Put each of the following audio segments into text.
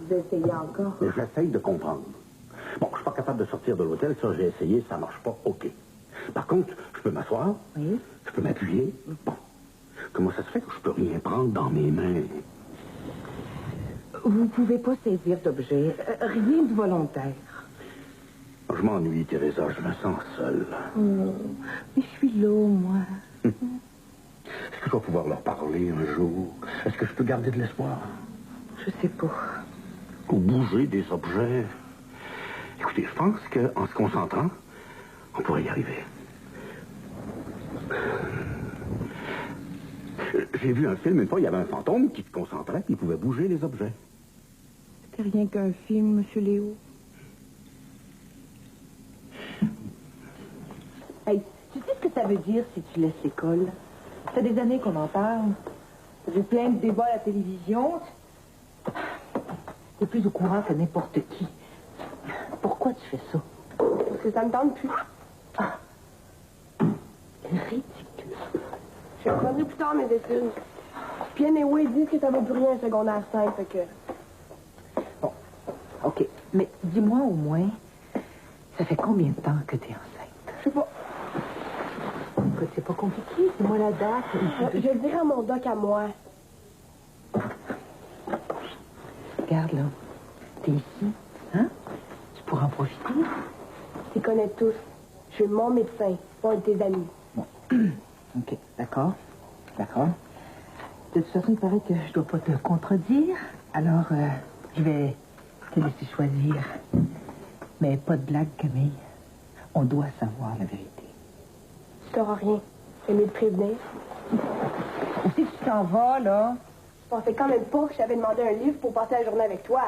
Vous essayez encore? J'essaye de comprendre. Bon, je suis pas capable de sortir de l'hôtel, ça j'ai essayé, ça marche pas, OK. Par contre, je peux m'asseoir, Oui. je peux m'appuyer. Bon, comment ça se fait que je peux rien prendre dans mes mains? Vous pouvez pas saisir d'objets. Rien de volontaire. Je m'ennuie, Teresa, je me sens seul. Oh, mais je suis là, moi. Est-ce que je vais pouvoir leur parler un jour? Est-ce que je peux garder de l'espoir? Je sais pas. Ou bouger des objets? Écoutez, je pense qu'en se concentrant, on pourrait y arriver. J'ai vu un film, une fois, il y avait un fantôme qui se concentrait et il pouvait bouger les objets. C'était rien qu'un film, Monsieur Léo. Hey, tu sais ce que ça veut dire si tu laisses l'école? Ça fait des années qu'on en parle. J'ai plein de débats à la télévision. T'es plus au courant que n'importe qui. Pourquoi tu fais ça? Parce que ça me tente plus. Ah. Ridicule. Je reprendrai plus tard mes études. Puis anyway, ils disent que ça vaut plus rien en secondaire 5, fait que... Bon, OK. Mais dis-moi au moins, ça fait combien de temps que t'es enceinte? Je sais pas. Écoute, c'est pas compliqué. Dis-moi la date. Je vais le dire à mon doc à moi. Regarde, là. T'es ici, hein? Tu pourras en profiter. Tu les connais tous. Je suis mon médecin, pas un de tes amis. Bon. OK, d'accord. D'accord. De toute façon, il paraît que je dois pas te contredire. Alors, je vais te laisser choisir. Mais pas de blague, Camille. On doit savoir la vérité. Tu t'auras rien. C'est mieux de prévenir. Où c'est que tu t'en vas, là? Je pensais quand même pas que je t'avais demandé un livre pour passer la journée avec toi.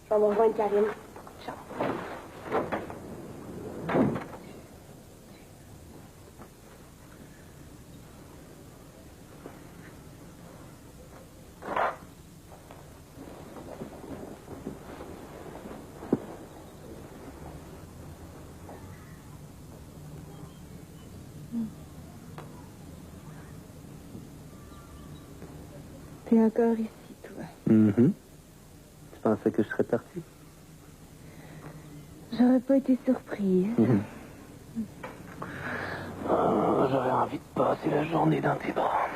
Je vais me rejoindre Karine. Ciao. T'es encore ici, toi. Tu pensais que je serais parti? J'aurais pas été surprise. Oh, j'aurais envie de passer la journée dans tes bras.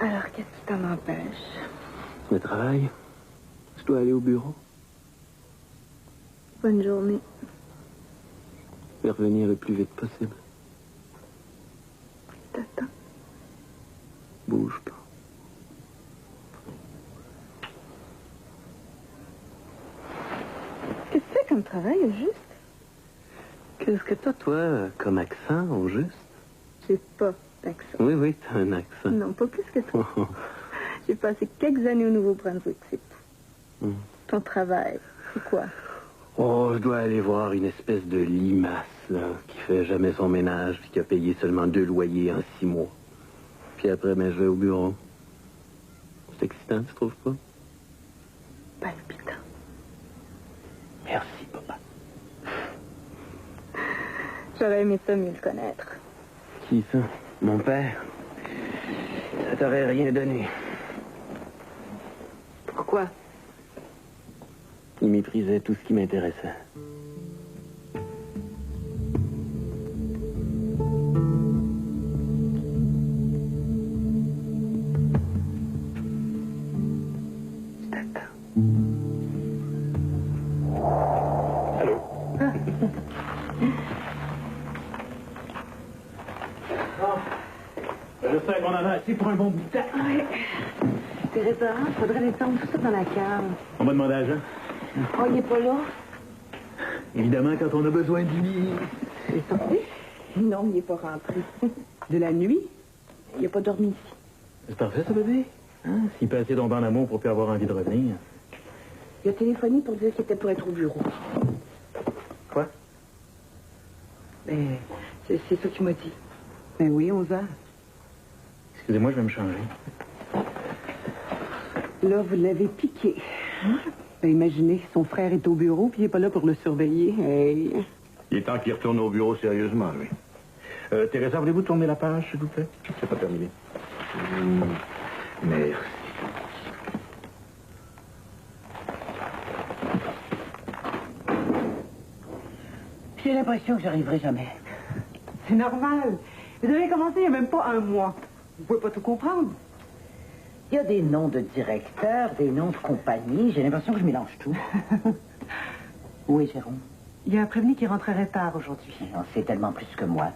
Alors, qu'est-ce qui t'en empêche? Le travail? Je dois aller au bureau. Bonne journée. Je vais revenir le plus vite possible. T'attends. Bouge pas. Qu'est-ce que c'est comme travail, au juste? Qu'est-ce que t'as, toi, comme accent, au juste? J'ai pas d'accent. Oui, oui, t'as un accent. Non, pas plus que toi. J'ai passé quelques années au Nouveau-Brunswick, c'est tout. Ton travail, c'est quoi? Oh, je dois aller voir une espèce de limace, là, qui fait jamais son ménage, puis qui a payé seulement 2 loyers en 6 mois. Puis après, ben, je vais au bureau. C'est excitant, tu trouves pas? Palpitant. Merci, papa. J'aurais aimé ça mieux le connaître. Qui, ça? Mon père? Ça t'aurait rien donné. Pourquoi? Il méprisait tout ce qui m'intéressait. Je t'attends. Allô? J'espère qu'on en a assez pour un bon bout de temps. Oui. Tes restaurants, faudrait descendre tout ça dans la cave. On va demander à Jean. Oh, il est pas là? Évidemment, quand on a besoin de lui. Il est sorti? Non, il est pas rentré. De la nuit? Il a pas dormi ici. C'est parfait, ça, bébé. Hein? S'il peut essayer tomber en amour pour plus avoir envie de revenir. Il a téléphoné pour dire qu'il était pour être au bureau. Quoi? Ben, c'est ça qu'il m'a dit. Ben oui, 11 heures. Excusez-moi, je vais me changer. Là, vous l'avez piqué. Ben, imaginez, son frère est au bureau, puis il n'est pas là pour le surveiller. Hey. Il est temps qu'il retourne au bureau sérieusement, lui. Teresa, voulez-vous tourner la page, s'il vous plaît? C'est pas terminé. Merci. J'ai l'impression que j'arriverai jamais. C'est normal. Vous avez commencé il n'y a même pas un mois. Vous pouvez pas tout comprendre. Il y a des noms de directeurs, des noms de compagnies. J'ai l'impression que je mélange tout. Oui, Jérôme. Il y a un prévenu qui rentrerait tard aujourd'hui. Il en sait tellement plus que moi.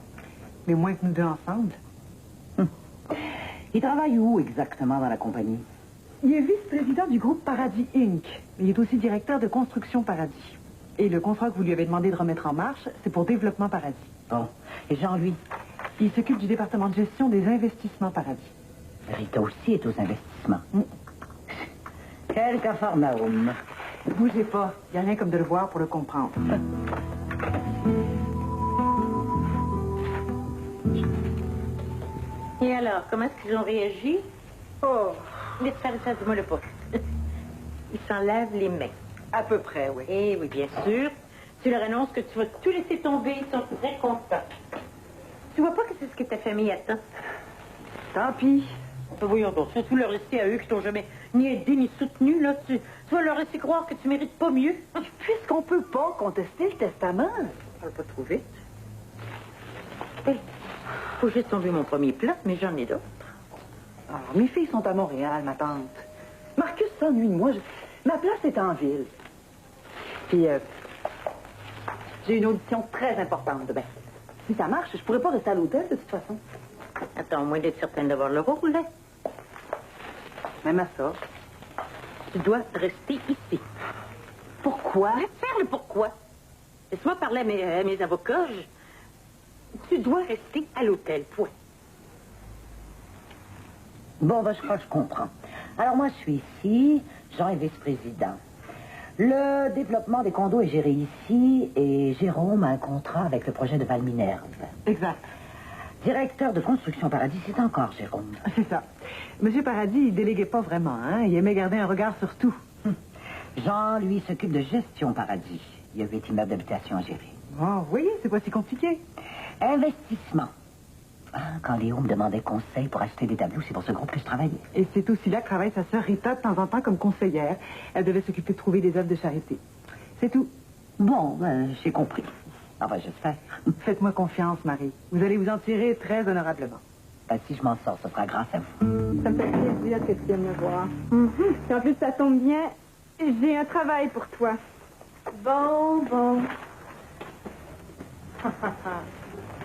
Mais moins que nous deux ensemble. Il travaille où exactement dans la compagnie? Il est vice-président du groupe Paradis Inc. Il est aussi directeur de Construction Paradis. Et le contrat que vous lui avez demandé de remettre en marche, c'est pour Développement Paradis. Bon. Et Jean, lui? Il s'occupe du département de gestion des investissements Paradis. Rita aussi est aux investissements. Quel cafarnaum. Bougez pas. Il n'y a rien comme de le voir pour le comprendre. Et alors, comment est-ce qu'ils ont réagi? Oh, Vite, ça, dis-moi le pas. Ils s'enlèvent les mains. à peu près, oui. Eh oui, bien sûr. Tu leur annonces que tu vas tout laisser tomber. Ils sont très contents. Tu vois pas que c'est ce que ta famille attend? Tant pis. Voyons donc, surtout leur laisser à eux qui t'ont jamais ni aidé ni soutenu, là. Tu vas leur laisser croire que tu mérites pas mieux. Puisqu'on peut pas contester le testament. Parle pas trop vite. Hé, faut juste tomber mon premier plat, mais j'en ai d'autres. Alors, mes filles sont à Montréal, ma tante. Marcus s'ennuie de moi. Ma place est en ville. Puis, j'ai une audition très importante demain. Si ça marche, je pourrais pas rester à l'hôtel de toute façon. Attends, au moins d'être certaine d'avoir le rôle, là. Même à ça. Tu dois rester ici. Pourquoi? Laisse faire le pourquoi. Laisse-moi parler à mes avocats. Tu dois rester à l'hôtel, point. Bon, ben, je crois que je comprends. Alors, moi, je suis ici. Jean est vice-président. Le développement des condos est géré ici et Jérôme a un contrat avec le projet de Val-Minerve. Exact. Directeur de Construction Paradis, c'est encore Jérôme. C'est ça. Monsieur Paradis, il déléguait pas vraiment, hein. Il aimait garder un regard sur tout. Jean, lui, s'occupe de Gestion Paradis. Il y a 8 immeubles d'habitation à gérer. Oh, vous voyez, c'est pas si compliqué. Investissement. Ah, quand Léo me demandait conseil pour acheter des tableaux, c'est pour ce groupe que je travaillais. Et c'est aussi là que travaille sa sœur Rita de temps en temps comme conseillère. Elle devait s'occuper de trouver des œuvres de charité. C'est tout. Bon, ben, j'ai compris. Ah ben, j'espère. Faites-moi confiance, Marie. Vous allez vous en tirer très honorablement. Ben, si je m'en sors, ce sera grâce à vous. Ça me fait plaisir que tu viennes me voir. Et en plus, ça tombe bien. J'ai un travail pour toi. Bon.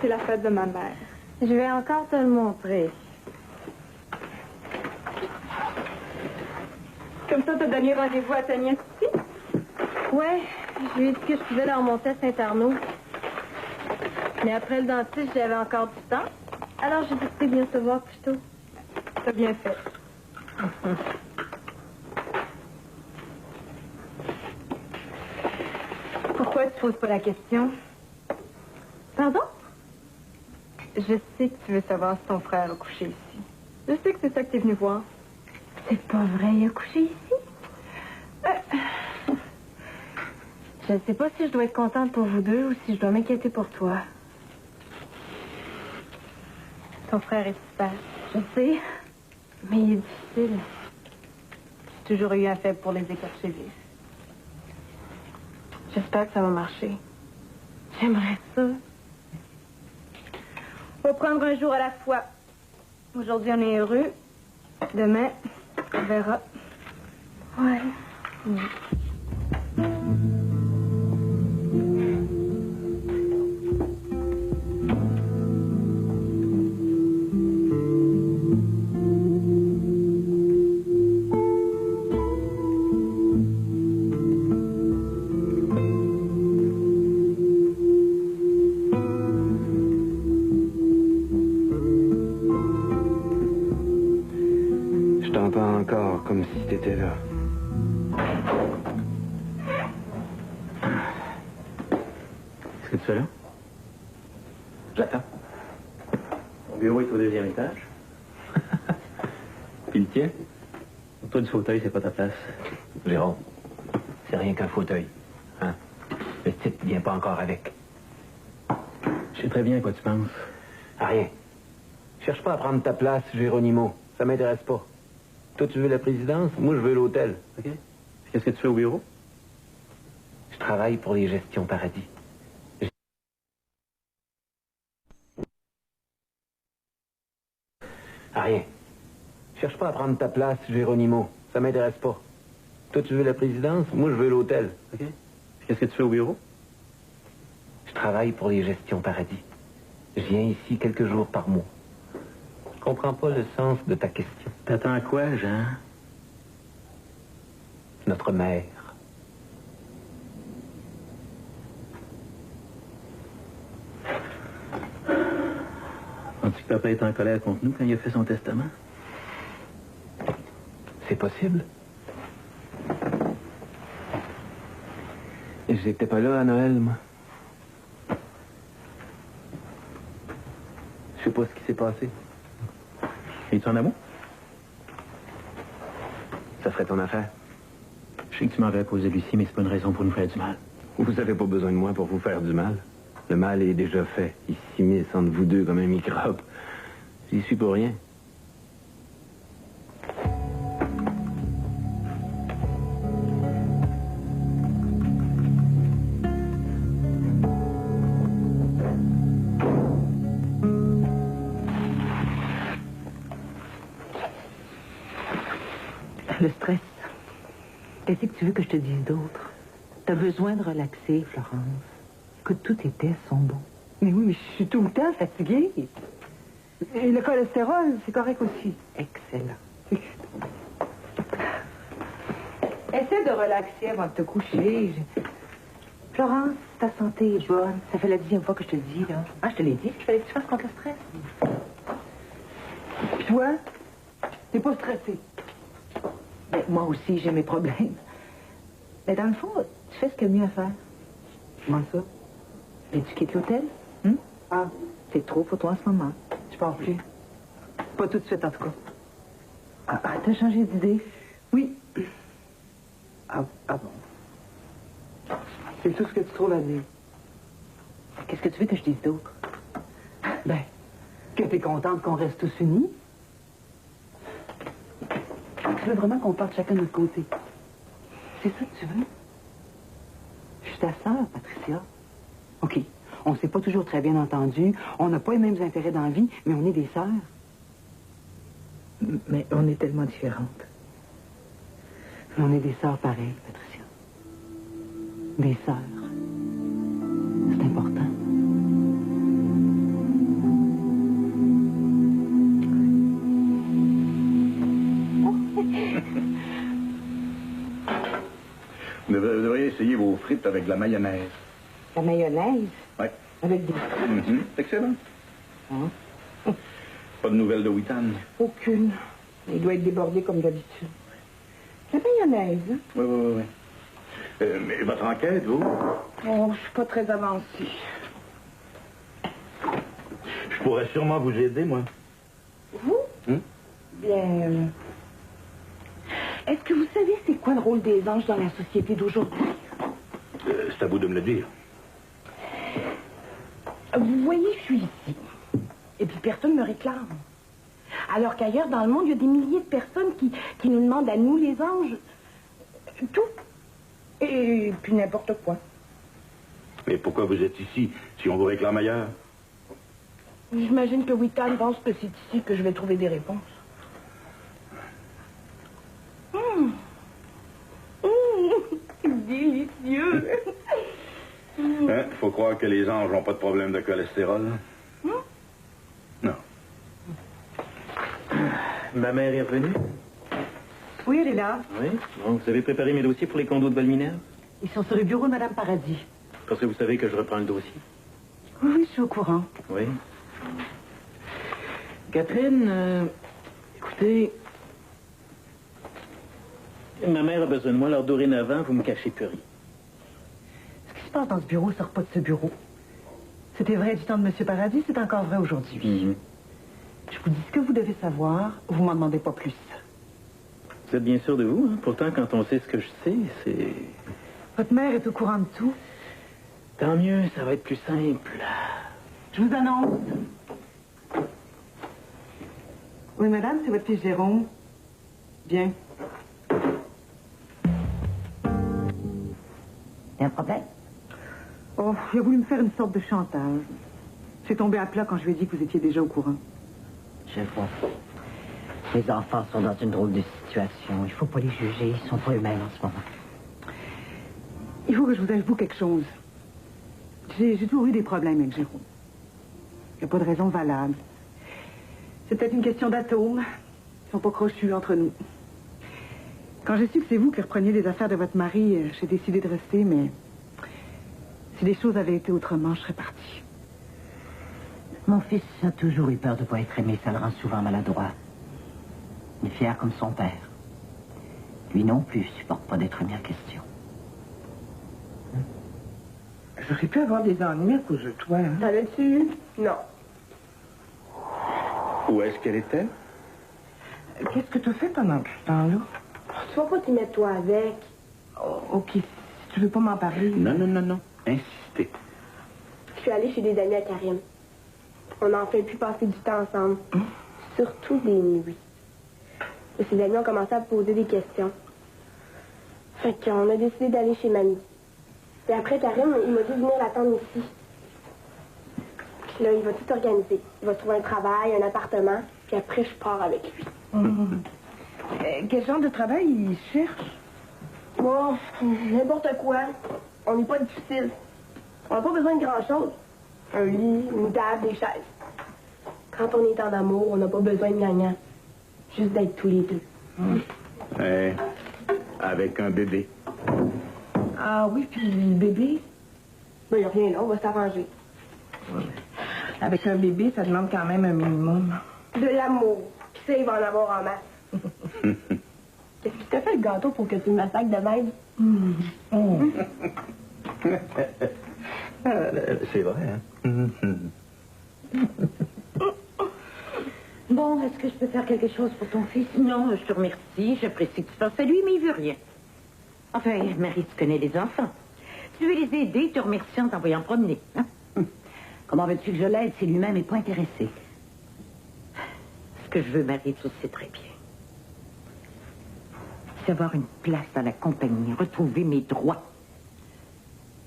C'est la fête de ma mère. Je vais encore te le montrer. Comme ça, t'as donné rendez-vous à Tania ici? Ouais, je lui ai dit que je pouvais leur monter à Saint-Arnaud. Mais après le dentiste, j'avais encore du temps. Alors, j'ai décidé de venir te voir plus tôt. T'as bien fait. Pourquoi tu poses pas la question? Pardon? Je sais que tu veux savoir si ton frère a couché ici. Je sais que c'est ça que tu es venu voir. C'est pas vrai, il a couché ici? Je ne sais pas si je dois être contente pour vous deux ou si je dois m'inquiéter pour toi. Ton frère est super. Je sais, mais il est difficile. J'ai toujours eu un faible pour les écorchés vifs. J'espère que ça va marcher. J'aimerais ça. On va prendre un jour à la fois. Aujourd'hui, on est heureux. Demain, on verra. Ouais. Je t'entends encore comme si t'étais là. Qu'est-ce que tu fais là? J'attends. Mon bureau est au 2e étage. Puis le tien? Toi, du fauteuil, c'est pas ta place. Jérôme, c'est rien qu'un fauteuil. Hein? Le type vient pas encore avec. Je sais très bien à quoi tu penses. Rien. Cherche pas à prendre ta place, Géronimo. Ça m'intéresse pas. Toi, tu veux la présidence? Moi, je veux l'hôtel. OK? Qu'est-ce que tu fais au bureau? Je travaille pour les gestions paradis. Rien. Cherche pas à prendre ta place, Géronimo. Ça m'intéresse pas. Toi, tu veux la présidence? Moi, je veux l'hôtel. OK? Qu'est-ce que tu fais au bureau? Je travaille pour les gestions paradis. Je viens ici quelques jours par mois. Je comprends pas le sens de ta question. T'attends à quoi, Jean? Notre mère. Penses-tu que papa est en colère contre nous quand il a fait son testament? C'est possible. J'étais pas là à Noël, moi. Je sais pas ce qui s'est passé. Es-tu en amour? Ça ferait ton affaire. Je sais que tu m'avais posé Lucie, mais c'est pas une raison pour nous faire du mal. Vous avez pas besoin de moi pour vous faire du mal. Le mal est déjà fait. Il s'immisce entre vous deux comme un microbe. J'y suis pour rien. Le stress. Qu'est-ce que tu veux que je te dise d'autre? T'as besoin de relaxer, Florence. Écoute, tous tes tests sont bons. Mais oui, mais je suis tout le temps fatiguée. Et le cholestérol, c'est correct aussi. Excellent. Essaie de relaxer avant de te coucher. Florence, ta santé est bonne. Ça fait la 10e fois que je te le dis, là. Ah, je te l'ai dit qu'il fallait que tu fasses contre le stress. Puis toi, t'es pas stressée. Ben, moi aussi, j'ai mes problèmes. Mais dans le fond, tu fais ce qu'il y a de mieux à faire. Comment ça? Et tu quittes l'hôtel? Ah, C'est trop pour toi en ce moment. je pense plus. Pas tout de suite, en tout cas. Ah, t'as changé d'idée? Oui. Ah bon? C'est tout ce que tu trouves à dire. Qu'est-ce que tu veux que je dise d'autre? Ben, que t'es contente qu'on reste tous unis. Tu veux vraiment qu'on parte chacun de notre côté. C'est ça que tu veux? Je suis ta sœur, Patricia. OK. On s'est pas toujours très bien entendus. On n'a pas les mêmes intérêts dans la vie, mais on est des sœurs. Mais on est tellement différentes. Mais on est des sœurs pareilles, Patricia. Des sœurs. C'est important. Vous devriez essayer vos frites avec de la mayonnaise. La mayonnaise? Oui. Avec des... Excellent. Pas de nouvelles de Witan? Aucune. Il doit être débordé comme d'habitude. La mayonnaise, hein? Oui. Mais votre enquête, vous? Oh, je suis pas très avancée. Je pourrais sûrement vous aider, moi. Vous? Bien... Est-ce que vous savez c'est quoi le rôle des anges dans la société d'aujourd'hui? C'est à vous de me le dire. Vous voyez, je suis ici. Et puis personne ne me réclame. Alors qu'ailleurs, dans le monde, il y a des milliers de personnes qui nous demandent à nous, les anges, tout. Et puis n'importe quoi. Mais pourquoi vous êtes ici, si on vous réclame ailleurs? J'imagine que Witan pense que c'est ici que je vais trouver des réponses. C'est délicieux. Hein? Faut croire que les anges n'ont pas de problème de cholestérol. Non. Ma mère est revenue? Oui, elle est là. Oui. Donc, vous avez préparé mes dossiers pour les condos de Valminaire? Ils sont sur le bureau de Mme Paradis. Parce que vous savez que je reprends le dossier. Oui, je suis au courant. Oui. Catherine, écoutez, ma mère a besoin de moi, alors dorénavant, vous me cachez plus rien. Ce qui se passe dans ce bureau sort pas de ce bureau. C'était vrai du temps de M. Paradis, c'est encore vrai aujourd'hui. Je vous dis ce que vous devez savoir, vous m'en demandez pas plus. Vous êtes bien sûr de vous, hein? Pourtant, quand on sait ce que je sais, c'est... Votre mère est au courant de tout. Tant mieux, ça va être plus simple. Je vous annonce Oui, madame, c'est votre fils Jérôme. Bien. Il y a un problème? Oh, il a voulu me faire une sorte de chantage. J'ai tombé à plat quand je lui ai dit que vous étiez déjà au courant. Je vois. Les enfants sont dans une drôle de situation. Il faut pas les juger. Ils sont pas eux-mêmes en ce moment. Il faut que je vous avoue quelque chose. J'ai toujours eu des problèmes avec Jérôme. Il n'y a pas de raison valable. C'est peut-être une question d'atomes. Ils sont pas crochus entre nous. Quand j'ai su que c'est vous qui repreniez les affaires de votre mari, j'ai décidé de rester, mais si les choses avaient été autrement, je serais partie. Mon fils a toujours eu peur de ne pas être aimé. Ça le rend souvent maladroit. Il est fier comme son père. Lui non plus supporte pas d'être mis en question. J'aurais pu avoir des ennuis à cause de toi. Hein? T'en as-tu eu? Non. Où est-ce qu'elle était? Qu'est-ce que tu as fait pendant tout ce temps-là? Tu vas pas t'y mettre toi avec. Oh, OK, si tu veux pas m'en parler... Non. Insistez. Je suis allée chez des amis à Karim. On n'en fait plus passer du temps ensemble. Surtout des nuits. Et ses amis ont commencé à me poser des questions. Fait qu'on a décidé d'aller chez mamie. Et après, Karim, il m'a dit de venir l'attendre ici. Puis là, il va tout organiser. Il va trouver un travail, un appartement, puis après, je pars avec lui. Quel genre de travail il cherche? Bon, n'importe quoi. On n'est pas difficile. On n'a pas besoin de grand-chose. Un lit, une table, des chaises. Quand on est en amour, on n'a pas besoin de gagnant. Juste d'être tous les deux. Avec un bébé. Ah oui, puis le bébé? Ben, il n'y a rien là, on va s'arranger. Avec un bébé, ça demande quand même un minimum. De l'amour. Puis ça, il va en avoir en masse. Qu'est-ce que tu t'as fait le gâteau pour que tu me massacres de même? C'est vrai, hein? Bon, est-ce que je peux faire quelque chose pour ton fils? Non, je te remercie. J'apprécie que tu penses à lui, mais il veut rien. Enfin, Marie, tu connais les enfants. Tu veux les aider, te remercier en t'envoyant promener. Hein? Comment veux-tu que je l'aide si lui-même n'est pas intéressé? Ce que je veux, Marie, tu le sais très bien. C'est avoir une place dans la compagnie, retrouver mes droits.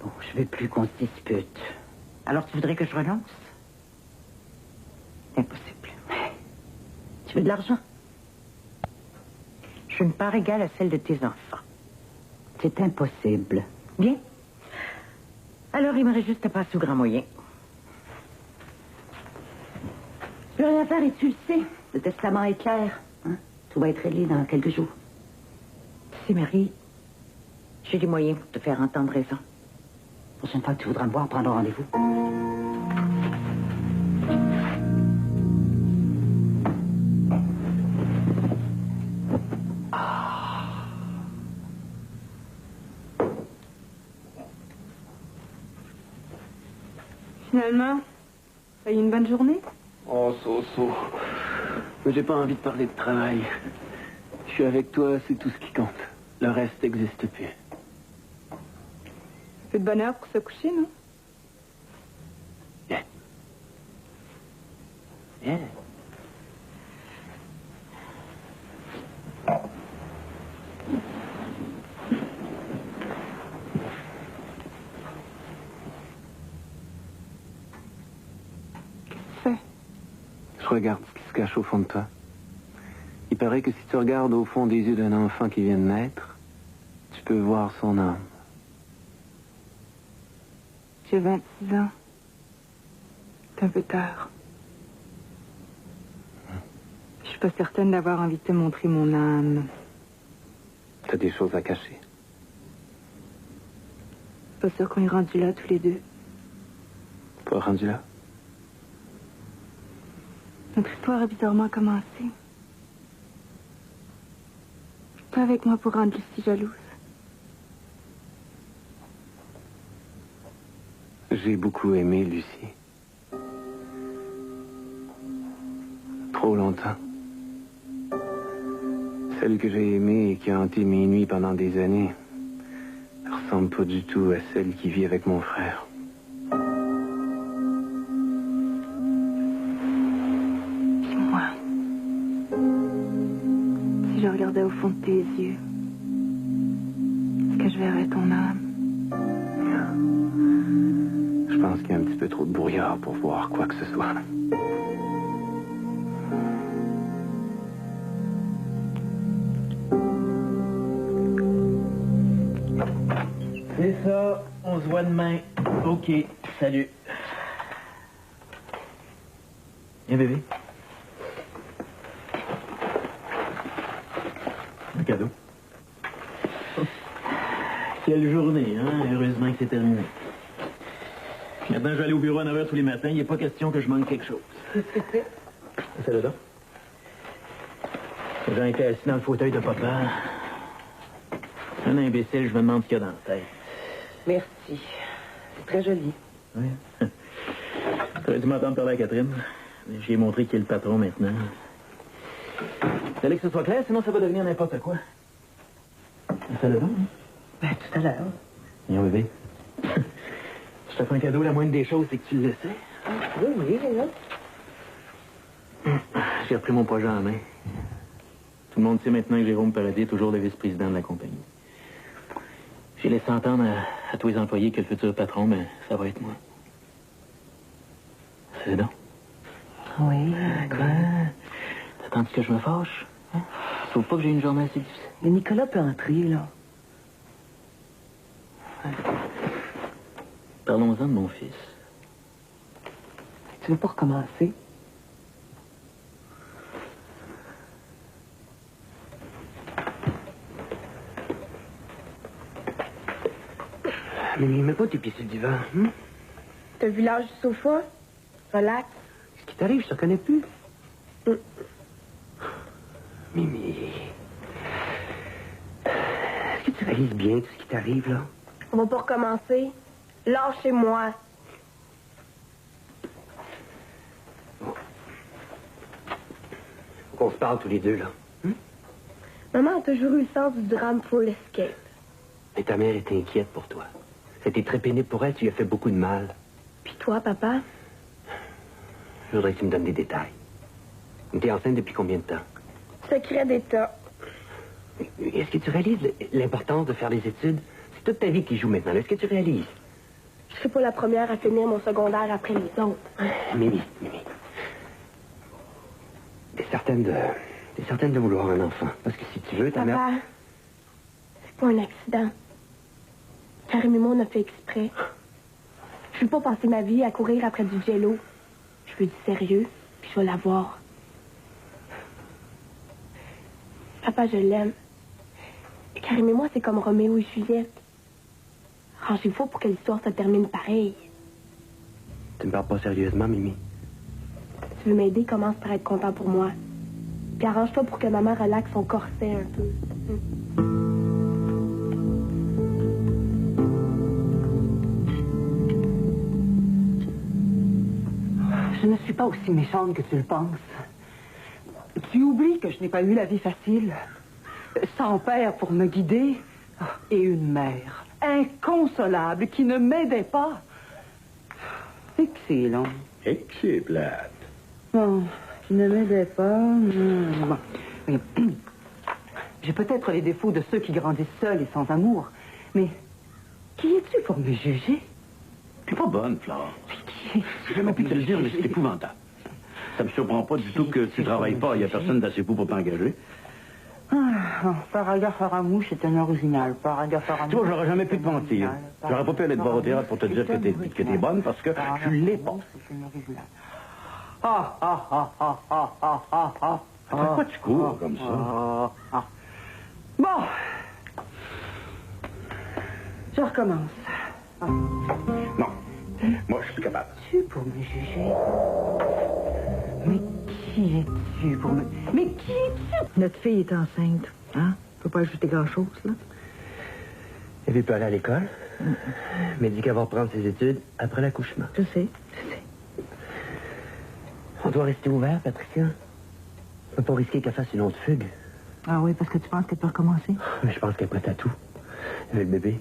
Bon, je veux plus qu'on se dispute. Alors, tu voudrais que je renonce? Impossible. Tu veux de l'argent? Je veux une part égale à celle de tes enfants. C'est impossible. Bien. Alors, il me reste juste à passer au grand moyen. Je peux rien faire et tu le sais. Le testament est clair. Hein? Tout va être réglé dans quelques jours. Tu sais, Marie, j'ai les moyens pour te faire entendre raison. La prochaine fois que tu voudras me voir, prendre rendez-vous. Finalement, t'as eu une bonne journée? Oh, So. Mais j'ai pas envie de parler de travail. Je suis avec toi, c'est tout ce qui compte. Le reste n'existe plus. C'est de bonne heure pour se coucher, non? Bien. Bien. Je regarde ce qui se cache au fond de toi. Il paraît que si tu regardes au fond des yeux d'un enfant qui vient de naître, tu peux voir son âme. J'ai 26 ans. C'est un peu tard. Je suis pas certaine d'avoir envie de te montrer mon âme. T'as des choses à cacher. Pas sûr qu'on est rendus là tous les deux. Pas rendu là? Notre histoire a bizarrement commencé. Pas avec moi pour rendre Lucie jalouse. J'ai beaucoup aimé Lucie. Trop longtemps. Celle que j'ai aimée et qui a hanté mes nuits pendant des années ne ressemble pas du tout à celle qui vit avec mon frère. Dis-moi, regardais au fond de tes yeux, est-ce que je verrais ton âme? Je pense qu'il y a un petit peu trop de brouillard pour voir quoi que ce soit. C'est ça. On se voit demain. OK. Salut. Viens, bébé. Un cadeau. Quelle journée, hein? Heureusement que c'est terminé. Maintenant, je vais aller au bureau à 9h tous les matins. Il n'est pas question que je manque quelque chose. C'est là. Jean était assis dans le fauteuil de papa. Un imbécile, je me demande ce qu'il y a dans la tête. Merci. C'est très joli. Oui. T'aurais dû m'entendre parler à Catherine. J'ai montré qui est le patron maintenant. Fallait que ce soit clair, sinon ça va devenir n'importe quoi. Ça le va, hein? Ben, tout à l'heure. Viens, bébé. Je te fais un cadeau, la moindre des choses, c'est que tu le laissais. Oui, là. J'ai repris mon projet en main. Tout le monde sait maintenant que Jérôme Paradis est toujours le vice-président de la compagnie. J'ai laissé entendre à tous les employés que le futur patron, mais ça va être moi. C'est donc. Oui. Quoi? T'attends-tu que je me fâche? Hein? Je trouve pas que j'ai une journée assez difficile. Mais Nicolas peut entrer, là. Parlons-en de mon fils. Tu veux pas recommencer? Mimi, mets pas tes pieds sur le divan. Hein? T'as vu l'âge du sofa? Relax. Ce qui t'arrive, je te connais plus. Mimi. Est-ce que tu réalises bien tout ce qui t'arrive, là? On va pas recommencer. Lâchez-moi. Faut qu'on se parle tous les deux, là. Maman a toujours eu le sens du drame pour l'escape. Et ta mère était inquiète pour toi. C'était très pénible pour elle, tu lui as fait beaucoup de mal. Puis toi, papa? Je voudrais que tu me donnes des détails. T'es enceinte depuis combien de temps? Secret d'État. Est-ce que tu réalises l'importance de faire des études? C'est toute ta vie qui joue maintenant. Est-ce que tu réalises? Je serai pas la première à finir mon secondaire après les autres. Mimi. T'es certaine de vouloir un enfant. Parce que si tu veux, ta mère... Papa, c'est pas un accident. Karim et moi, on a fait exprès. Je veux pas passer ma vie à courir après du jello. Je veux du sérieux, puis je vais l'avoir. Papa, je l'aime. Et Karim et moi, c'est comme Roméo et Juliette. Arrangez-vous pour que l'histoire se termine pareil. Tu me parles pas sérieusement, Mimi? Tu veux m'aider, commence par être content pour moi. Puis arrange-toi pour que maman relaxe son corset un peu. Je ne suis pas aussi méchante que tu le penses. Tu oublies que je n'ai pas eu la vie facile. Sans père pour me guider et une mère inconsolable qui ne m'aidait pas. Excellent. Et que c'est plate. Bon, qui ne m'aidait pas. Bon. Oui. J'ai peut-être les défauts de ceux qui grandissent seuls et sans amour. Mais qui es-tu pour me juger? T'es pas bonne, Flore. J'ai jamais pu te le dire, mais c'est épouvantable. Ça me surprend pas du tout que tu travailles pas. Il y a personne d'assez fou pour t'engager. Paragraphe Aramouche, c'est un original. Paragraphe Aramouche. Tu vois, j'aurais jamais pu te mentir. J'aurais pas pu aller te voir au théâtre pour te dire que t'es bonne parce que tu l'es pas. C'est un original. Pourquoi tu cours comme ça? Bon. Je recommence. Non. Moi, je suis capable. Tu pour me juger? Mais qui es-tu pour me... Mais qui es-tu? Notre fille est enceinte. Hein? Faut pas ajouter grand-chose, là. Elle veut pas aller à l'école. Mais elle dit qu'elle va reprendre ses études après l'accouchement. Je sais. On doit rester ouvert, Patricia. On peut pas risquer qu'elle fasse une autre fugue. Ah oui, parce que tu penses qu'elle peut recommencer? Mais je pense qu'elle est prête à tout. Elle veut le bébé.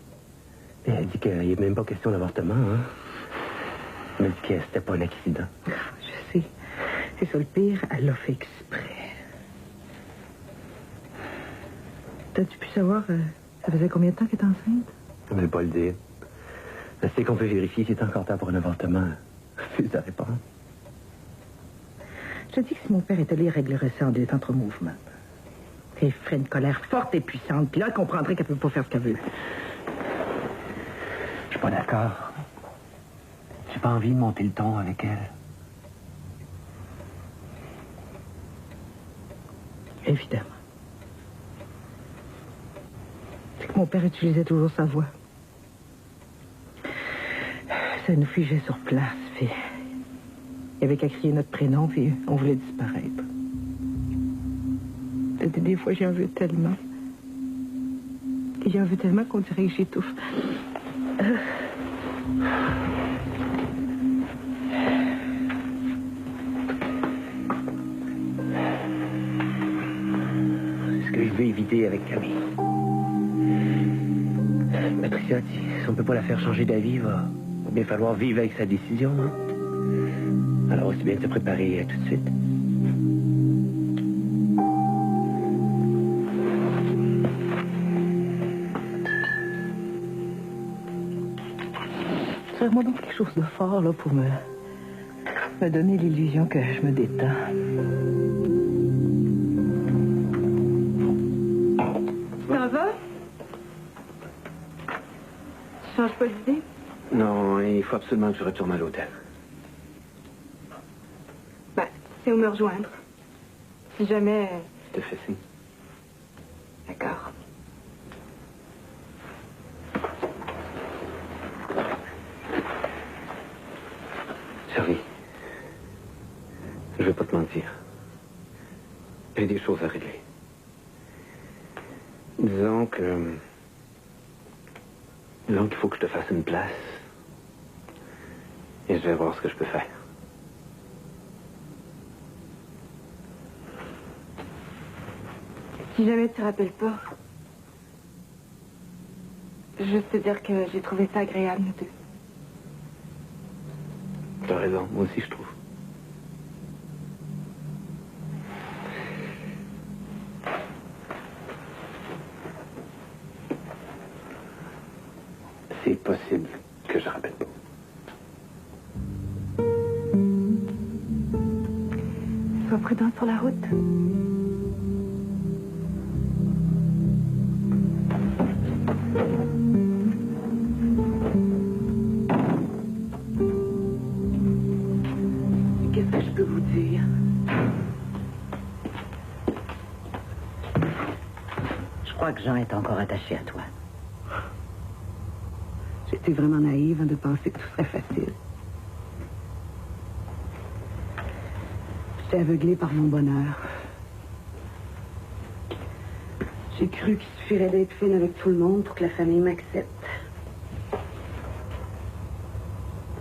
Et elle dit qu'il n'y a même pas question d'avortement, hein. Elle dit que c'était pas un accident. Je sais. C'est ça le pire, elle l'a fait exprès. T'as-tu pu savoir, ça faisait combien de temps qu'elle est enceinte? Je ne vais pas le dire. Je sais qu'on peut vérifier si c'est encore temps pour un avortement. Refuse de répondre. Je te dis que si mon père était là, il réglerait ça en deux entre mouvements. Elle ferait une colère forte et puissante, puis là, elle comprendrait qu'elle peut pas faire ce qu'elle veut. Je suis pas d'accord. J'ai pas envie de monter le ton avec elle. Évidemment. C'est que mon père utilisait toujours sa voix. Ça nous figeait sur place, puis il y avait qu'à crier notre prénom, puis on voulait disparaître. Des fois, j'en veux tellement. Et j'en veux tellement qu'on dirait que j'étouffe. Ce que je veux éviter avec Camille. Patricia, si on peut pas la faire changer d'avis, il va bien falloir vivre avec sa décision. Hein? Alors, aussi bien de se préparer tout de suite. Fais-moi donc quelque chose de fort, là, pour me donner l'illusion que je me détends. Ça va? Tu changes pas d'idée? Non, il faut absolument que je retourne à l'hôtel. Ben, c'est où me rejoindre. Si jamais... Je te fais signe. D'accord. Charlie, je vais pas te mentir. J'ai des choses à régler. Disons qu'il faut que je te fasse une place. Et je vais voir ce que je peux faire. Si jamais tu te rappelles pas, juste te dire que j'ai trouvé ça agréable, nous deux. T'as raison, moi aussi je trouve. C'est possible que je rappelle pas. Sois prudent sur la route. Qu'est-ce que je peux vous dire? Je crois que Jean est encore attaché à toi. J'étais vraiment naïve de penser que tout serait facile. J'étais aveuglée par mon bonheur. J'ai cru qu'il suffirait d'être fine avec tout le monde pour que la famille m'accepte.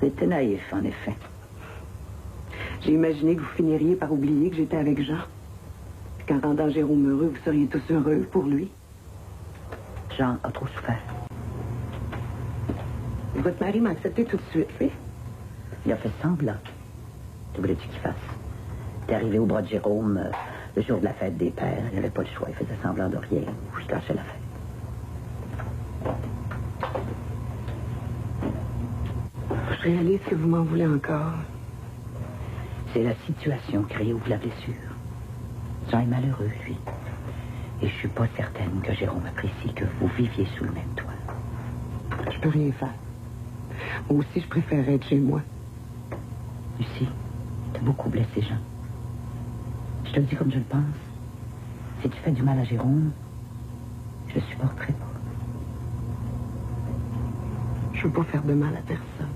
C'était naïf, en effet. J'ai imaginé que vous finiriez par oublier que j'étais avec Jean. Puis qu'en rendant Jérôme heureux, vous seriez tous heureux pour lui. Jean a trop souffert. Votre mari m'a accepté tout de suite, oui? Il a fait semblant. Que voulais-tu qu'il fasse? T'es arrivé au bras de Jérôme le jour de la fête des pères. Il n'avait pas le choix. Il faisait semblant de rien. Je gâchais la fête. Je réalise que vous m'en voulez encore. C'est la situation qui réouvre la blessure. Jean est malheureux, lui. Et je suis pas certaine que Jérôme apprécie que vous viviez sous le même toit. Je peux rien faire. Moi aussi, je préférerais être chez moi. Lucie, t'as beaucoup blessé Jean. Je te le dis comme je le pense. Si tu fais du mal à Jérôme, je le supporterai pas. Je veux pas faire de mal à personne.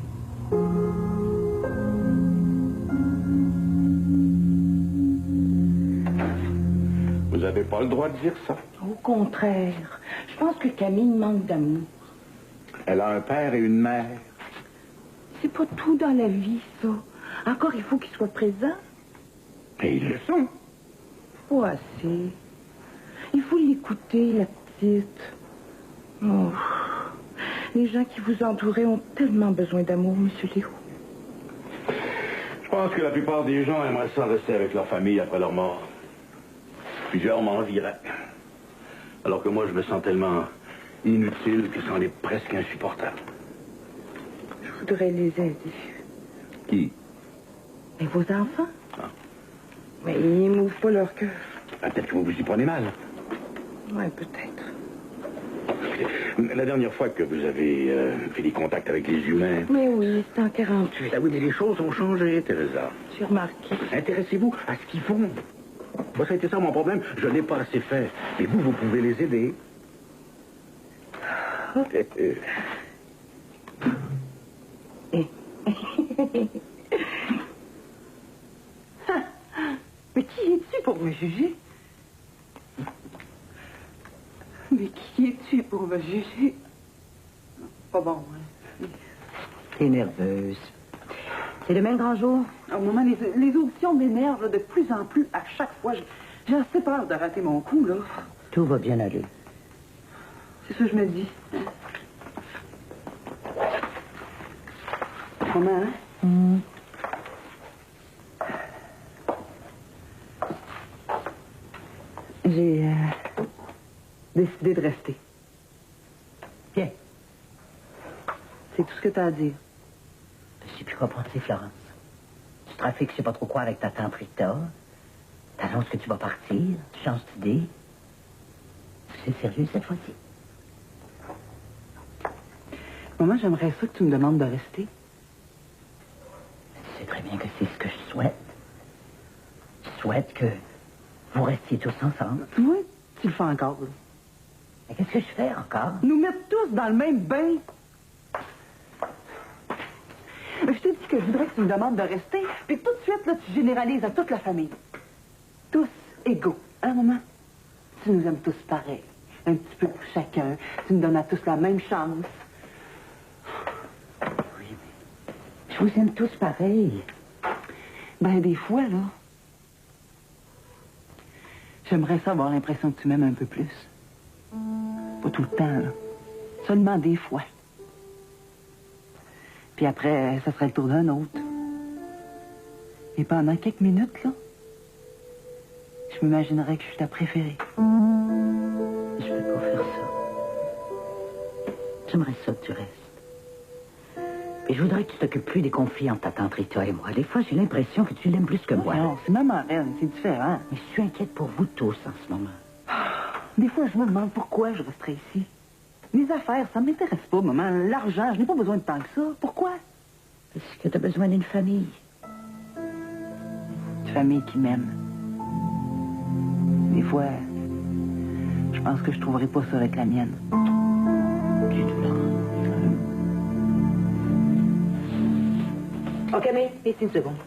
Vous n'avez pas le droit de dire ça. Au contraire, je pense que Camille manque d'amour. Elle a un père et une mère. C'est pas tout dans la vie, ça. Encore, il faut qu'il soit présent. Et ils le sont. Pas assez. Il faut l'écouter, la petite. Oh. Les gens qui vous entouraient ont tellement besoin d'amour, Monsieur Léo. Je pense que la plupart des gens aimeraient ça rester avec leur famille après leur mort. Plusieurs m'envieraient. Alors que moi, je me sens tellement inutile que c'en est presque insupportable. Je voudrais les aider. Qui? Et vos enfants? Ah. Mais ils m'ouvrent pas leur cœur. Ah, peut-être que vous vous y prenez mal. Oui, peut-être. La dernière fois que vous avez fait des contacts avec les humains... Mais oui, c'est en 48. Ah oui, mais les choses ont changé, Teresa. J'ai remarqué. Intéressez-vous à ce qu'ils font. Moi, ça a été ça mon problème. Je n'ai pas assez fait. Et vous, vous pouvez les aider. Mais qui es-tu pour me juger? Mais qui es-tu pour me juger? Pas bon, hein? T'es nerveuse. C'est le même grand jour? Au moment, les auditions m'énervent là, de plus en plus. À chaque fois, j'ai assez peur de rater mon coup, là. Tout va bien aller. C'est ça que je me dis. Comment, hein? J'ai décidé de rester. Bien. C'est tout ce que t'as à dire. Je sais plus quoi penser, Florence. Tu trafiques, je sais pas trop quoi, avec ta tante Rita. T'annonces que tu vas partir. Tu changes d'idée. C'est sérieux cette fois-ci? Maman, j'aimerais ça que tu me demandes de rester. Tu sais très bien que c'est ce que je souhaite. Je souhaite que vous restiez tous ensemble. Oui, tu le fais encore, là. Mais qu'est-ce que je fais encore? Nous mettre tous dans le même bain. Je t'ai dit que je voudrais que tu me demandes de rester, puis tout de suite, là, tu généralises à toute la famille. Tous égaux. Hein, maman? Tu nous aimes tous pareil. Un petit peu pour chacun. Tu nous donnes à tous la même chance. Oui, mais je vous aime tous pareil. Ben, des fois, là, j'aimerais ça avoir l'impression que tu m'aimes un peu plus. Pas tout le temps, là. Seulement des fois. Puis après, ça serait le tour d'un autre. Et pendant quelques minutes, là, je m'imaginerais que je suis ta préférée. Je peux pas faire ça. J'aimerais ça que tu restes. Et je voudrais que tu t'occupes plus des conflits entre ta tante Rita et moi. Des fois, j'ai l'impression que tu l'aimes plus que moi. Non, c'est maman, elle, c'est différent. Mais je suis inquiète pour vous tous en ce moment. Des fois, je me demande pourquoi je resterais ici. Les affaires, ça m'intéresse pas, maman. L'argent, je n'ai pas besoin de tant que ça. Pourquoi? Parce que tu as besoin d'une famille. Une famille qui m'aime. Des fois, je pense que je trouverai pas ça avec la mienne. Du tout, là. OK, mais ici une seconde.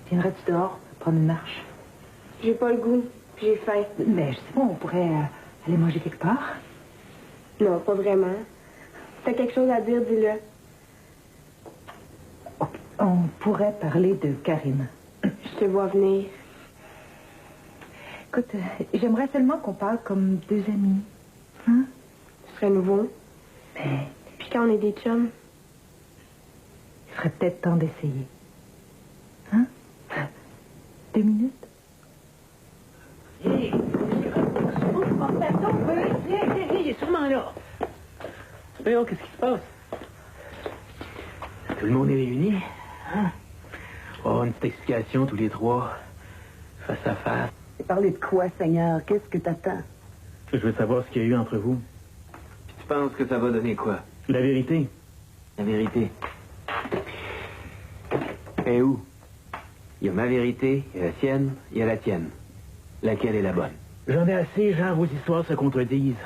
Viendrais-tu dehors, prendre une marche? J'ai pas le goût, puis j'ai faim. Mais je sais pas, on pourrait aller manger quelque part. Non, pas vraiment. T'as quelque chose à dire, dis-le. On pourrait parler de Karine. Je te vois venir. Écoute, j'aimerais seulement qu'on parle comme deux amis. Hein? Ce serait nouveau. Mais Puis quand on est des chums, il serait peut-être temps d'essayer. Hein? 2 minutes? Viens, il est sûrement là. Voyons, qu'est-ce qui se passe? Tout le monde est réuni. Hein? Oh, une petite explication tous les trois. Face à face. Parler de quoi, Seigneur? Qu'est-ce que t'attends? Je veux savoir ce qu'il y a eu entre vous. Puis tu penses que ça va donner quoi? La vérité. La vérité. Et où? Il y a ma vérité, il y a la sienne, il y a la tienne. Laquelle est la bonne? J'en ai assez, genre, vos histoires se contredisent.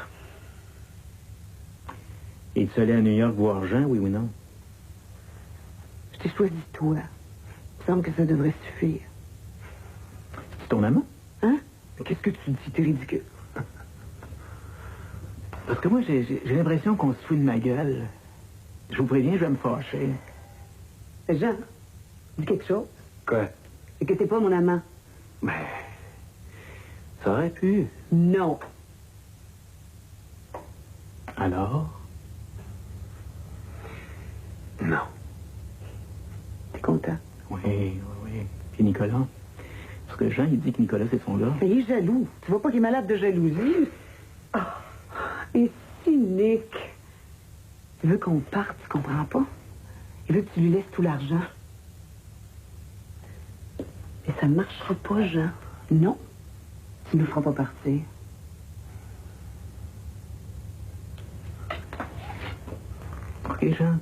Es-tu allé à New York voir Jean, oui ou non? Je t'ai choisi toi. Il me semble que ça devrait suffire. C'est ton amant? Hein? Qu'est-ce que tu dis? T'es ridicule. Parce que moi, j'ai l'impression qu'on se fout de ma gueule. Je vous préviens, je vais me fâcher. Jean, dis quelque chose. Quoi? Et que t'es pas mon amant. Ben, ça aurait pu. Non. Alors? Non. T'es content? Oui. Puis Nicolas, Parce que Jean, il dit que Nicolas, c'est son gars. Mais il est jaloux. Tu vois pas qu'il est malade de jalousie? Ah, et cynique. Il veut qu'on parte, tu comprends pas? Il veut que tu lui laisses tout l'argent. Et ça ne marchera pas, Jean. Non, tu ne nous feras pas partir. OK, Jean.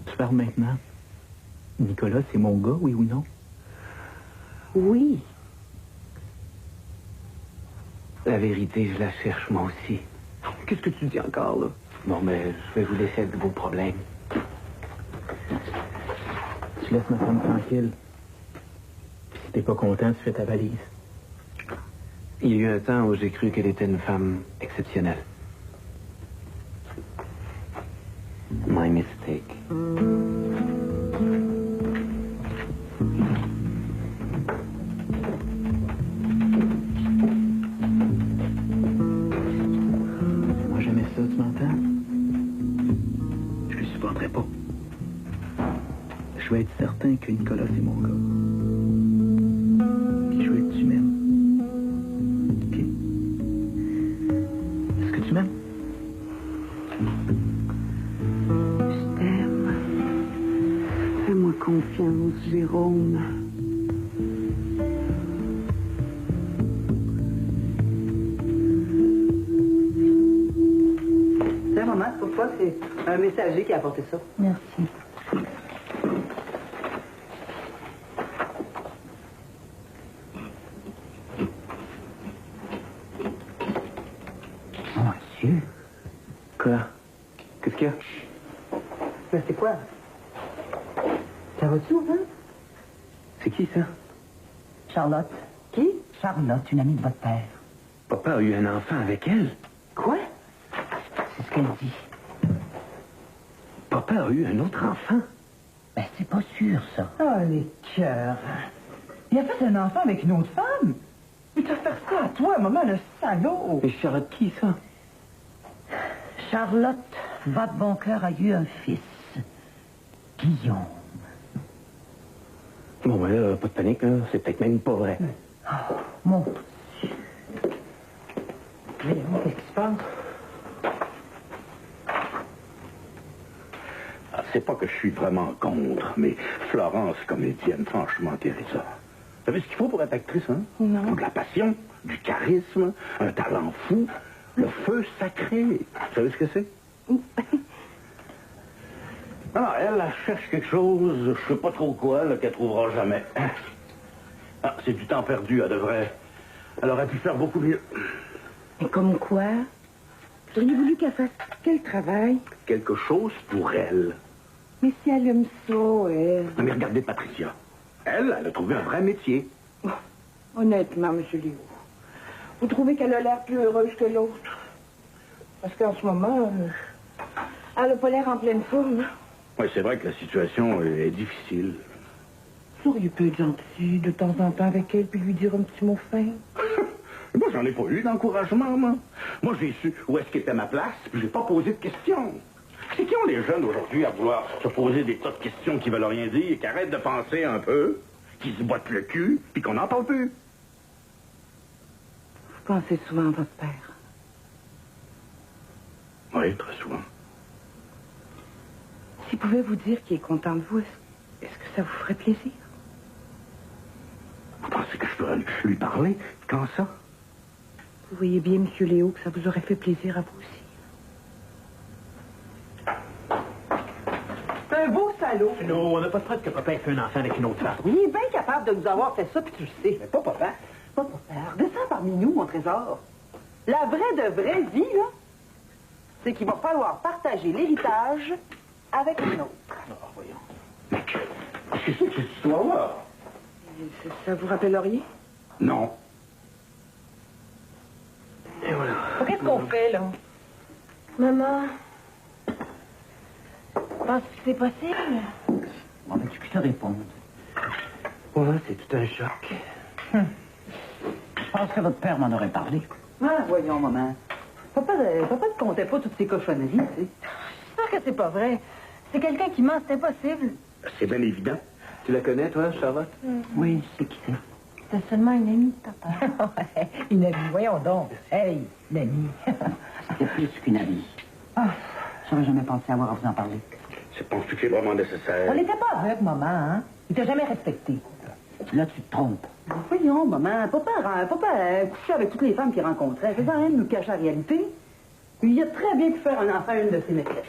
Tu parles maintenant. Nicolas, c'est mon gars, oui ou non? Oui. La vérité, je la cherche, moi aussi. Qu'est-ce que tu dis encore, là? Bon, mais je vais vous laisser avec vos problèmes. Tu laisses ma femme tranquille. Puis si t'es pas content, tu fais ta valise. Il y a eu un temps où j'ai cru qu'elle était une femme exceptionnelle. My mistake. Moi, j'aimais ça, tu m'entends? Je le supporterais pas. Je veux être certain que Nicolas, c'est mon gars. Puis je veux que tu m'aimes. OK? Est-ce que tu m'aimes? Je t'aime. Fais-moi confiance, Jérôme. Tiens, maman, c'est pour toi, c'est un messager qui a apporté ça. Merci. Mon Dieu. Quoi? Qu'est-ce qu'il y a? Mais c'est quoi? Ça va-tu, hein? C'est qui, ça? Charlotte. Qui? Charlotte, une amie de votre père. Papa a eu un enfant avec elle. Quoi? C'est ce qu'elle dit. Papa a eu un autre enfant. Ben, c'est pas sûr, ça. Oh, les cœurs. Il a fait un enfant avec une autre femme. Il t'a fait ça à toi, maman, le salaud. Mais Charlotte, qui, ça? Charlotte, votre bon cœur a eu un fils. Guillaume. Bon, ben là, pas de panique, là. C'est peut-être même pas vrai. Mon Mais qu'est-ce qui se passe? Ah, c'est pas que je suis vraiment contre, mais Florence, comédienne, franchement, Teresa. Vous savez ce qu'il faut pour être actrice, hein? Non. Il faut de la passion, du charisme, un talent fou, le feu sacré. Vous savez ce que c'est? Alors, elle cherche quelque chose, je sais pas trop quoi, là, qu'elle trouvera jamais. Ah, c'est du temps perdu, elle devrait. Elle aurait pu faire beaucoup mieux. Mais comme quoi? Vous auriez voulu qu'elle fasse quel travail? Quelque chose pour elle. Mais si elle aime ça, elle... Non, mais regardez Patricia. Elle a trouvé un vrai métier. Honnêtement, M. Léo, vous trouvez qu'elle a l'air plus heureuse que l'autre? Parce qu'en ce moment, elle n'a pas l'air en pleine forme. Oui, c'est vrai que la situation est difficile. Vous auriez pu être gentil de temps en temps avec elle puis lui dire un petit mot fin. Moi, j'en ai pas eu d'encouragement, moi. Moi, j'ai su où est-ce qu'était ma place, puis j'ai pas posé de questions. C'est qui ont les jeunes aujourd'hui à vouloir se poser des tas de questions qui veulent rien dire, qui arrêtent de penser un peu, qui se bottent le cul, puis qu'on n'en parle plus? Vous pensez souvent à votre père. Oui, très souvent. S'il pouvait vous dire qu'il est content de vous, est-ce que ça vous ferait plaisir? Vous pensez que je dois lui parler? Quand ça? Vous voyez bien, M. Léo, que ça vous aurait fait plaisir à vous aussi. C'est un beau salaud. Non, on n'a pas de preuve que papa ait fait un enfant avec une autre femme. Il est bien capable de nous avoir fait ça, puis tu le sais. Mais pas papa. Pas papa. Descends parmi nous, mon trésor. La vraie vie, là, c'est qu'il va falloir partager l'héritage avec une autre. Ah, voyons. Mais qu'est-ce que c'est que cette histoire-là? Ça vous rappelle rien? Non. Et voilà. Qu'est-ce qu'on fait, là? Maman, penses-tu que c'est possible? Bon, ben, tu te répondre. Ouais, c'est tout un choc. Je pense que votre père m'en aurait parlé. Ah, voyons, maman. Papa ne comptait pas toutes ces cochonneries, tu sais. Je suis sûre que c'est pas vrai. C'est quelqu'un qui ment, c'est impossible. C'est bien évident. Tu la connais, toi, Charlotte? Oui, c'est qui c'est? c'était seulement une amie de papa. Ouais, une amie, voyons donc. Hey, une amie. C'était plus qu'une amie. Ah, j'aurais jamais pensé avoir à vous en parler. C'est penses-tu que c'est vraiment nécessaire? On n'était pas aveugle, maman, hein? Il t'a jamais respecté. Là, tu te trompes. Voyons, maman, papa couchait avec toutes les femmes qu'il rencontrait. C'est pas rien de nous cacher la réalité. Il a très bien pu faire un enfant à une de ses maîtresses.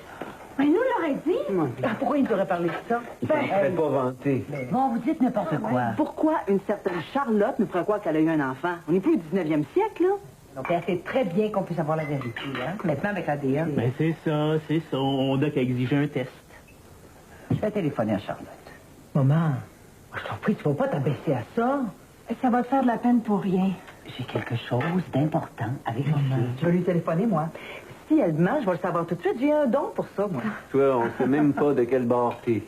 Mais nous l'aurait dit. Ah, pourquoi il t'aurait parlé de ça? Il ne serait pas vanté. Bon, vous dites n'importe quoi. Pourquoi une certaine Charlotte nous ferait croire qu'elle a eu un enfant? On n'est plus au 19e siècle, là. Donc, elle sait très bien qu'on puisse avoir la vérité, hein? Maintenant, avec l'ADN. Ben, c'est ça. On n'a qu'à exiger un test. Je vais téléphoner à Charlotte. Maman, je t'en prie, tu vas pas t'abaisser à ça. Ça va te faire de la peine pour rien. J'ai quelque chose d'important avec Maman, tu vas lui téléphoner, moi. Si elle ment, je vais le savoir tout de suite. J'ai un don pour ça, moi. Toi, on sait même pas de quel bord t'es.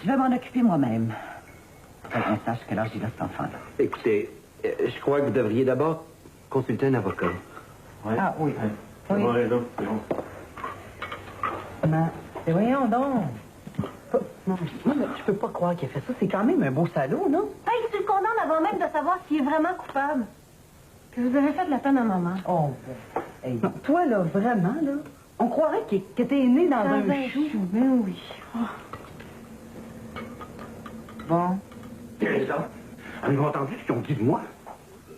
Je vais m'en occuper moi-même. Pour qu'on sache quel âge il a, cet enfant-là. Écoutez, je crois que vous devriez d'abord consulter un avocat. Ouais. Ah, oui. Ouais. Oui. Bon, raison, c'est bon. Maman, mais voyons donc. Non, mais je peux pas croire qu'il a fait ça. C'est quand même un beau salaud, non? Hey, tu le condamnes avant même de savoir s'il est vraiment coupable. Que vous avez fait de la peine à maman. Oh, hey. Non, toi, là, vraiment, là, on croirait que t'es né dans un chou. Ben oui. Bon. Teresa, avez-vous entendu ce qu'ils ont dit de moi?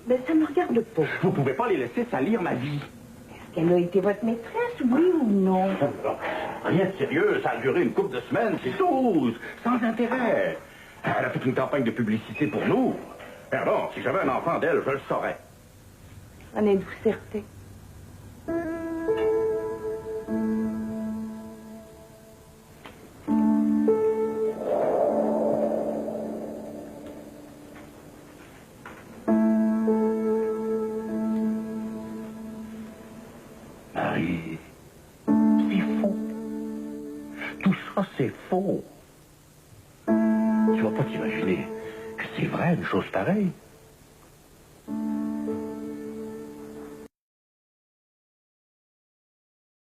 Mais ça me regarde pas. Vous pouvez pas les laisser salir ma vie. Est-ce qu'elle a été votre maîtresse, oui ou non? Rien de sérieux, ça a duré une couple de semaines, c'est tout. Sans intérêt. Elle a fait une campagne de publicité pour nous. Pardon, si j'avais un enfant d'elle, je le saurais. En êtes-vous certain? Marie, c'est faux. Tout ça, c'est faux. Tu vas pas t'imaginer que c'est vrai, une chose pareille.